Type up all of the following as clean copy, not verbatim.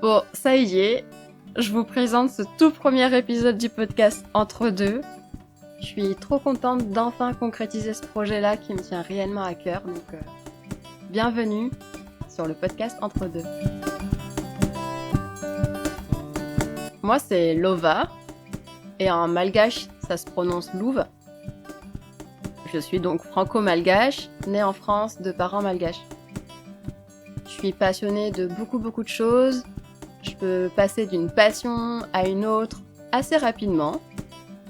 Bon, ça y est, je vous présente ce tout premier épisode du podcast Entre deux. Je suis trop contente d'enfin concrétiser ce projet-là qui me tient réellement à cœur, donc bienvenue sur le podcast Entre deux. Moi, c'est Lova, et en malgache, ça se prononce Louve. Je suis donc franco-malgache, née en France de parents malgaches. Je suis passionnée de beaucoup de choses. Je peux passer d'une passion à une autre assez rapidement.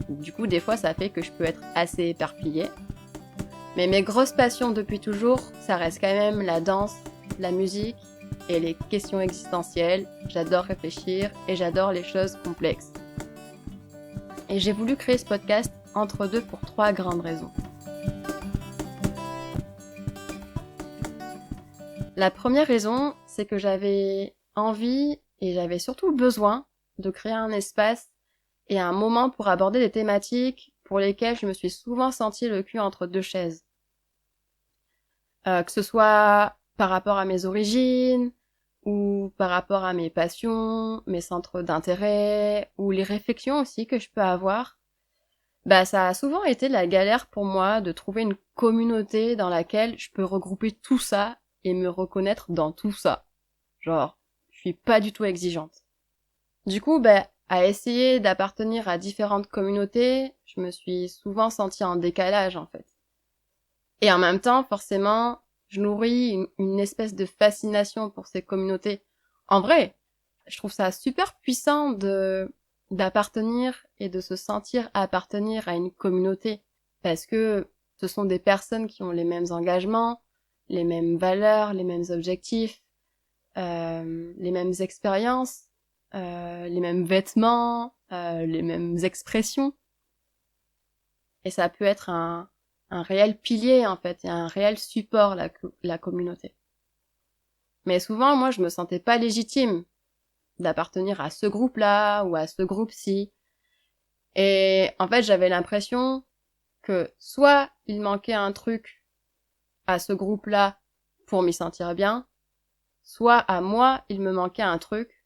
Du coup, des fois, ça fait que je peux être assez éparpillée. Mais mes grosses passions depuis toujours, ça reste quand même la danse, la musique et les questions existentielles. J'adore réfléchir et j'adore les choses complexes. Et j'ai voulu créer ce podcast Entre deux pour 3 grandes raisons. La première raison, c'est que j'avais envie et j'avais surtout besoin de créer un espace et un moment pour aborder des thématiques pour lesquelles je me suis souvent sentie le cul entre deux chaises. Que ce soit par rapport à mes origines, ou par rapport à mes passions, mes centres d'intérêt, ou les réflexions aussi que je peux avoir, ça a souvent été la galère pour moi de trouver une communauté dans laquelle je peux regrouper tout ça et me reconnaître dans tout ça. Genre, je suis pas du tout exigeante. Du coup, à essayer d'appartenir à différentes communautés, je me suis souvent sentie en décalage, en fait. Et en même temps, forcément, je nourris une espèce de fascination pour ces communautés. En vrai, je trouve ça super puissant d'appartenir et de se sentir appartenir à une communauté. Parce que ce sont des personnes qui ont les mêmes engagements, les mêmes valeurs, les mêmes objectifs, les mêmes expériences, les mêmes vêtements, les mêmes expressions. Et ça peut être un réel pilier, en fait, et un réel support, la communauté. Mais souvent, moi, je me sentais pas légitime d'appartenir à ce groupe-là ou à ce groupe-ci. Et en fait, j'avais l'impression que soit il manquait un truc à ce groupe-là pour m'y sentir bien, soit à moi, il me manquait un truc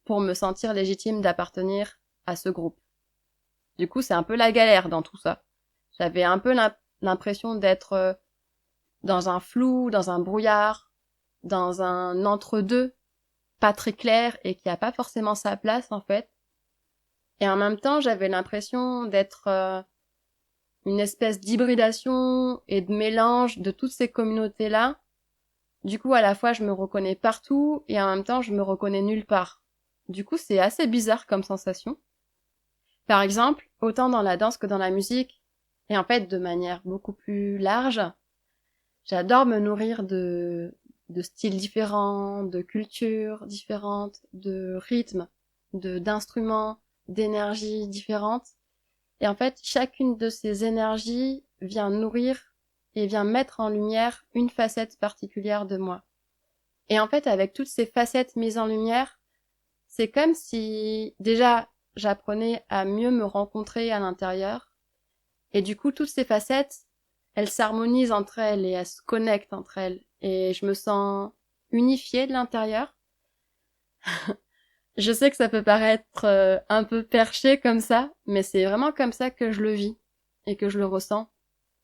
pour me sentir légitime d'appartenir à ce groupe. Du coup, c'est un peu la galère dans tout ça. J'avais un peu l'impression d'être dans un flou, dans un brouillard, dans un entre-deux pas très clair et qui a pas forcément sa place, en fait. Et en même temps, j'avais l'impression d'être une espèce d'hybridation et de mélange de toutes ces communautés-là. Du coup, à la fois, je me reconnais partout et en même temps, je me reconnais nulle part. Du coup, c'est assez bizarre comme sensation. Par exemple, autant dans la danse que dans la musique, et en fait, de manière beaucoup plus large, j'adore me nourrir de styles différents, de cultures différentes, de rythmes, d'instruments, d'énergies différentes. Et en fait, chacune de ces énergies vient nourrir et vient mettre en lumière une facette particulière de moi. Et en fait, avec toutes ces facettes mises en lumière, c'est comme si, déjà, j'apprenais à mieux me rencontrer à l'intérieur. Et du coup, toutes ces facettes, elles s'harmonisent entre elles et elles se connectent entre elles. Et je me sens unifiée de l'intérieur. Je sais que ça peut paraître un peu perché comme ça, mais c'est vraiment comme ça que je le vis et que je le ressens.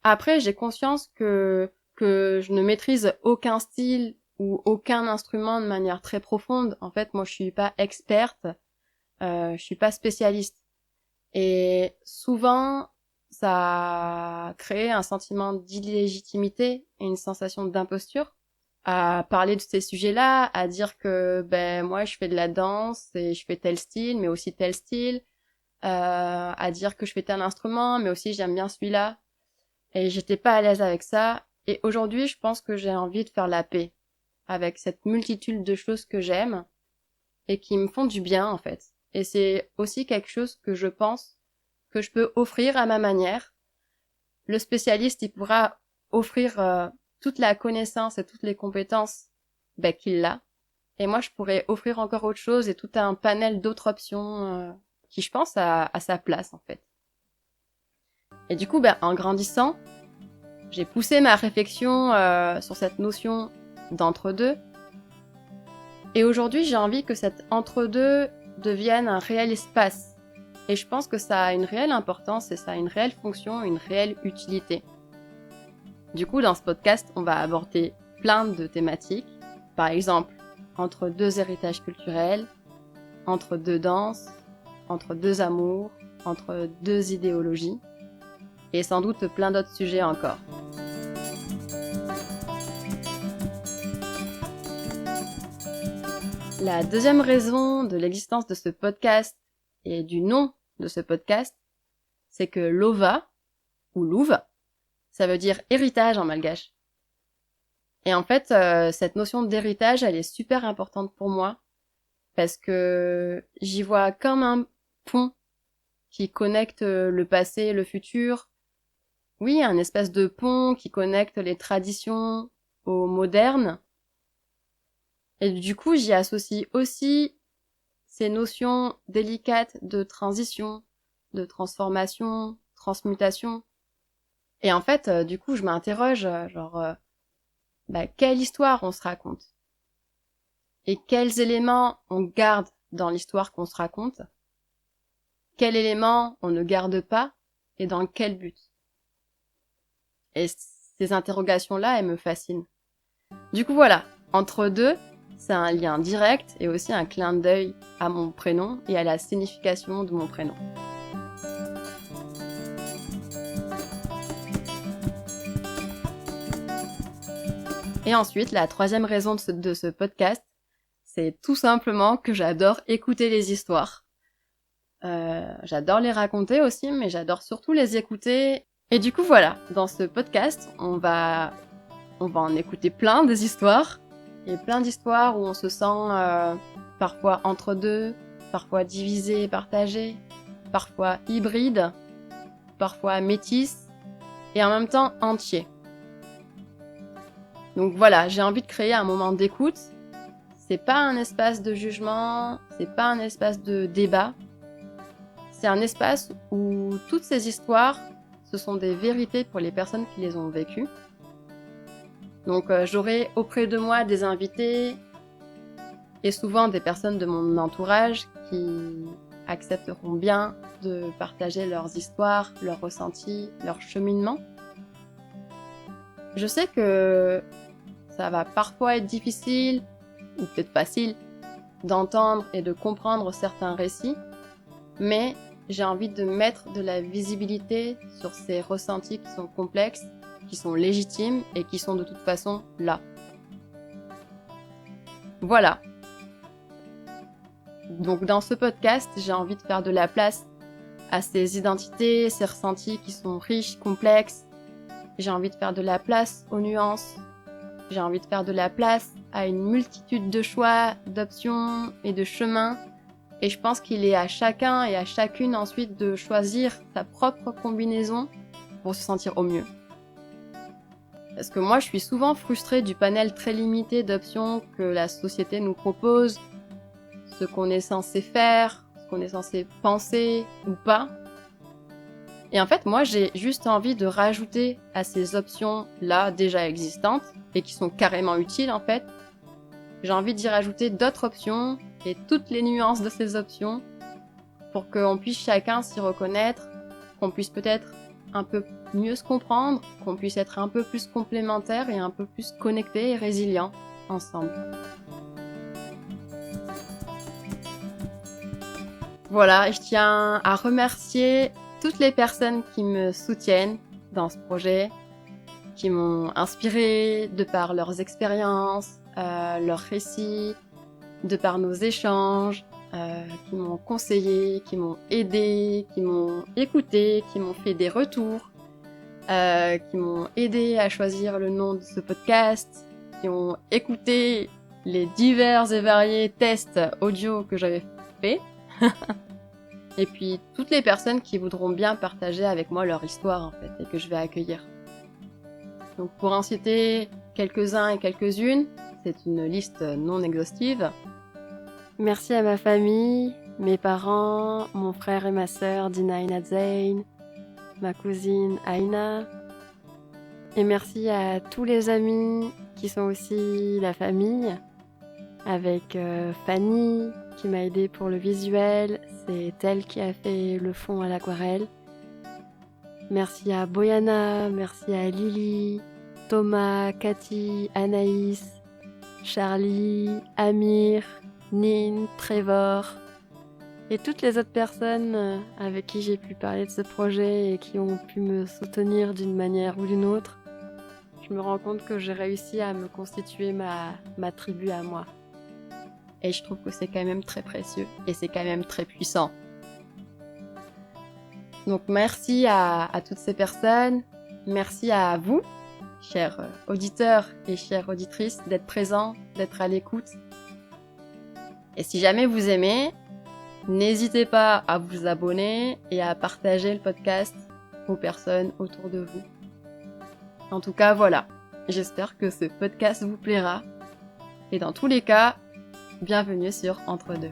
Après, j'ai conscience que je ne maîtrise aucun style ou aucun instrument de manière très profonde. En fait, moi, je suis pas experte, je suis pas spécialiste. Et souvent, ça crée un sentiment d'illégitimité et une sensation d'imposture à parler de ces sujets-là, à dire que moi je fais de la danse et je fais tel style, mais aussi tel style, à dire que je fais tel instrument, mais aussi j'aime bien celui-là. Et j'étais pas à l'aise avec ça. Et aujourd'hui, je pense que j'ai envie de faire la paix avec cette multitude de choses que j'aime et qui me font du bien en fait. Et c'est aussi quelque chose que je pense que je peux offrir à ma manière. Le spécialiste, il pourra offrir toute la connaissance et toutes les compétences qu'il a. Et moi, je pourrais offrir encore autre chose et tout un panel d'autres options qui, je pense, a sa place, en fait. Et du coup, en grandissant, j'ai poussé ma réflexion sur cette notion d'entre-deux. Et aujourd'hui, j'ai envie que cet entre-deux devienne un réel espace. Et je pense que ça a une réelle importance et ça a une réelle fonction, une réelle utilité. Du coup, dans ce podcast, on va aborder plein de thématiques. Par exemple, entre deux héritages culturels, entre deux danses, entre deux amours, entre deux idéologies, et sans doute plein d'autres sujets encore. La deuxième raison de l'existence de ce podcast et du nom de ce podcast, c'est que Lova, ou Louve, ça veut dire héritage en malgache. Et en fait, cette notion d'héritage, elle est super importante pour moi, parce que j'y vois comme un pont qui connecte le passé et le futur. Oui, un espèce de pont qui connecte les traditions au moderne. Et du coup, j'y associe aussi ces notions délicates de transition, de transformation, transmutation. Et en fait, du coup, je m'interroge, quelle histoire on se raconte? Et quels éléments on garde dans l'histoire qu'on se raconte? Quels éléments on ne garde pas? Et dans quel but? Et ces interrogations-là, elles me fascinent. Du coup, voilà, entre deux, c'est un lien direct et aussi un clin d'œil à mon prénom et à la signification de mon prénom. Et ensuite, la troisième raison de ce podcast, c'est tout simplement que j'adore écouter les histoires. J'adore les raconter aussi, mais j'adore surtout les écouter. Et du coup, voilà, dans ce podcast, on va en écouter plein des histoires. Et plein d'histoires où on se sent parfois entre deux, parfois divisé et partagé, parfois hybride, parfois métis, et en même temps entier. Donc voilà, j'ai envie de créer un moment d'écoute. C'est pas un espace de jugement, c'est pas un espace de débat. C'est un espace où toutes ces histoires, ce sont des vérités pour les personnes qui les ont vécues. Donc j'aurai auprès de moi des invités et souvent des personnes de mon entourage qui accepteront bien de partager leurs histoires, leurs ressentis, leur cheminement. Je sais que ça va parfois être difficile, ou peut-être facile, d'entendre et de comprendre certains récits, mais j'ai envie de mettre de la visibilité sur ces ressentis qui sont complexes, qui sont légitimes et qui sont de toute façon là. Voilà. Donc dans ce podcast, j'ai envie de faire de la place à ces identités, ces ressentis qui sont riches, complexes. J'ai envie de faire de la place aux nuances. J'ai envie de faire de la place à une multitude de choix, d'options et de chemins. Et je pense qu'il est à chacun et à chacune ensuite de choisir sa propre combinaison pour se sentir au mieux. Parce que moi, je suis souvent frustrée du panel très limité d'options que la société nous propose, ce qu'on est censé faire, ce qu'on est censé penser ou pas. Et en fait, moi, j'ai juste envie de rajouter à ces options-là déjà existantes et qui sont carrément utiles en fait. J'ai envie d'y rajouter d'autres options et toutes les nuances de ces options pour qu'on puisse chacun s'y reconnaître, qu'on puisse peut-être un peu mieux se comprendre, qu'on puisse être un peu plus complémentaires et un peu plus connectés et résilients ensemble. Voilà, je tiens à remercier toutes les personnes qui me soutiennent dans ce projet, qui m'ont inspirée de par leurs expériences, leurs récits, de par nos échanges, qui m'ont conseillé, qui m'ont aidé, qui m'ont écouté, qui m'ont fait des retours, qui m'ont aidé à choisir le nom de ce podcast, qui ont écouté les divers et variés tests audio que j'avais faits. Et puis toutes les personnes qui voudront bien partager avec moi leur histoire en fait et que je vais accueillir. Donc pour en citer quelques-uns et quelques-unes, c'est une liste non exhaustive. Merci à ma famille, mes parents, mon frère et ma sœur Dina et Nadzein, ma cousine Aina. Et merci à tous les amis qui sont aussi la famille. avec Fanny qui m'a aidée pour le visuel, c'est elle qui a fait le fond à l'aquarelle. Merci à Boyana, merci à Lily, Thomas, Cathy, Anaïs, Charlie, Amir, Nin, Trevor et toutes les autres personnes avec qui j'ai pu parler de ce projet et qui ont pu me soutenir d'une manière ou d'une autre. Je me rends compte que j'ai réussi à me constituer ma tribu à moi. Et je trouve que c'est quand même très précieux et c'est quand même très puissant. Donc merci à toutes ces personnes, merci à vous, chers auditeurs et chères auditrices, d'être présents, d'être à l'écoute. Et si jamais vous aimez, n'hésitez pas à vous abonner et à partager le podcast aux personnes autour de vous. En tout cas, voilà, j'espère que ce podcast vous plaira. Et dans tous les cas, bienvenue sur Entre deux.